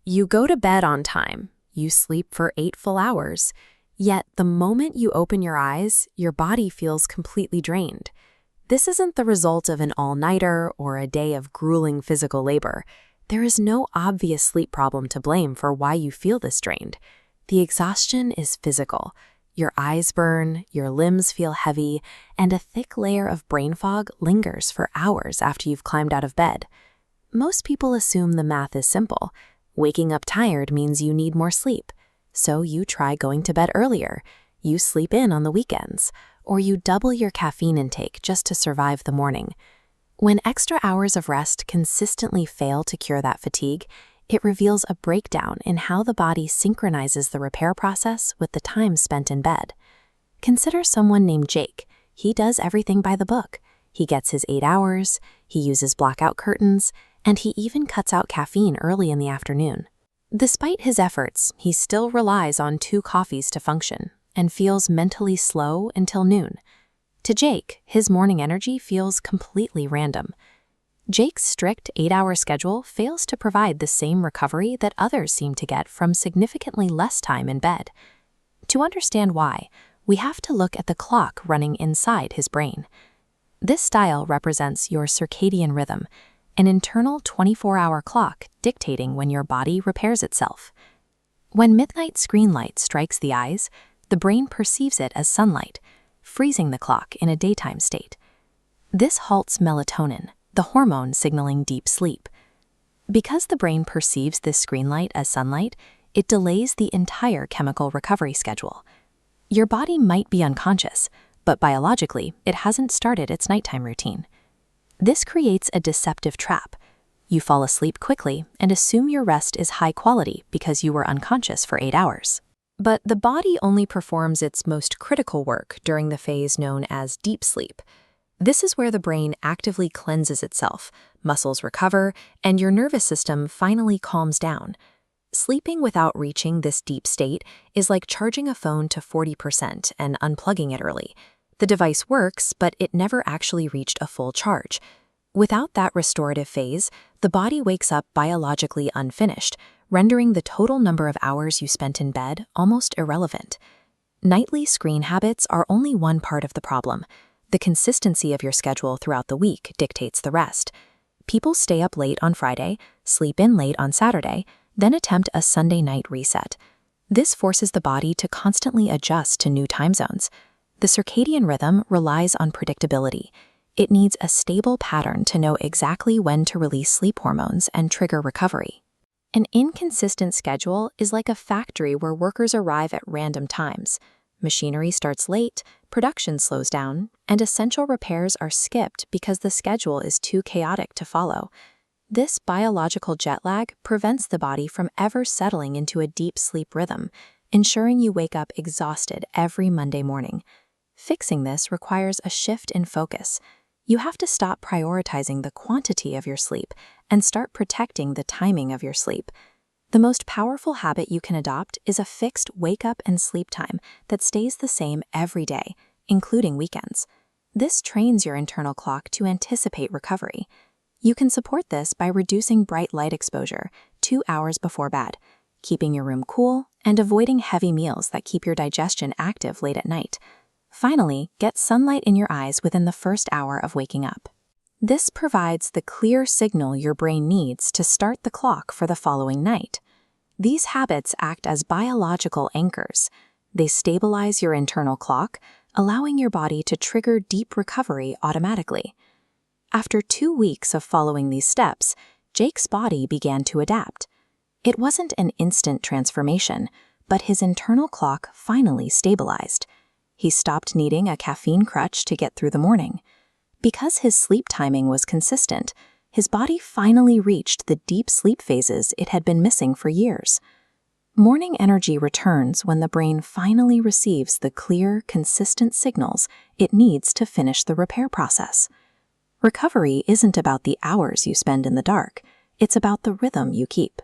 You go to bed on time, you sleep for 8 full hours, yet the moment you open your eyes, your body feels completely drained. This isn't the result of an all-nighter or a day of grueling physical labor. There is no obvious sleep problem to blame for why you feel this drained. The exhaustion is physical. Your eyes burn, your limbs feel heavy, and a thick layer of brain fog lingers for hours after you've climbed out of bed. Most people assume the math is simple. Waking up tired means you need more sleep. So you try going to bed earlier, you sleep in on the weekends, or you double your caffeine intake just to survive the morning. When extra hours of rest consistently fail to cure that fatigue, it reveals a breakdown in how the body synchronizes the repair process with the time spent in bed. Consider someone named Jake. He does everything by the book. He gets his 8 hours, he uses blackout curtains, and he even cuts out caffeine early in the afternoon. Despite his efforts, he still relies on 2 coffees to function and feels mentally slow until noon. To Jake, his morning energy feels completely random. Jake's strict 8-hour schedule fails to provide the same recovery that others seem to get from significantly less time in bed. To understand why, we have to look at the clock running inside his brain. This style represents your circadian rhythm, an internal 24-hour clock dictating when your body repairs itself. When midnight screen light strikes the eyes, the brain perceives it as sunlight, freezing the clock in a daytime state. This halts melatonin, the hormone signaling deep sleep. Because the brain perceives this screen light as sunlight, it delays the entire chemical recovery schedule. Your body might be unconscious, but biologically, it hasn't started its nighttime routine. This creates a deceptive trap. You fall asleep quickly and assume your rest is high quality because you were unconscious for 8 hours. But the body only performs its most critical work during the phase known as deep sleep. This is where the brain actively cleanses itself, muscles recover, and your nervous system finally calms down. Sleeping without reaching this deep state is like charging a phone to 40% and unplugging it early. The device works, but it never actually reached a full charge. Without that restorative phase, the body wakes up biologically unfinished, rendering the total number of hours you spent in bed almost irrelevant. Nightly screen habits are only one part of the problem. The consistency of your schedule throughout the week dictates the rest. People stay up late on Friday, sleep in late on Saturday, then attempt a Sunday night reset. This forces the body to constantly adjust to new time zones. The circadian rhythm relies on predictability. It needs a stable pattern to know exactly when to release sleep hormones and trigger recovery. An inconsistent schedule is like a factory where workers arrive at random times. Machinery starts late, production slows down, and essential repairs are skipped because the schedule is too chaotic to follow. This biological jet lag prevents the body from ever settling into a deep sleep rhythm, ensuring you wake up exhausted every Monday morning. Fixing this requires a shift in focus. You have to stop prioritizing the quantity of your sleep and start protecting the timing of your sleep. The most powerful habit you can adopt is a fixed wake-up and sleep time that stays the same every day, including weekends. This trains your internal clock to anticipate recovery. You can support this by reducing bright light exposure 2 hours before bed, keeping your room cool, and avoiding heavy meals that keep your digestion active late at night. Finally, get sunlight in your eyes within the first hour of waking up. This provides the clear signal your brain needs to start the clock for the following night. These habits act as biological anchors. They stabilize your internal clock, allowing your body to trigger deep recovery automatically. After 2 weeks of following these steps, Jake's body began to adapt. It wasn't an instant transformation, but his internal clock finally stabilized. He stopped needing a caffeine crutch to get through the morning. Because his sleep timing was consistent, his body finally reached the deep sleep phases it had been missing for years. Morning energy returns when the brain finally receives the clear, consistent signals it needs to finish the repair process. Recovery isn't about the hours you spend in the dark, it's about the rhythm you keep.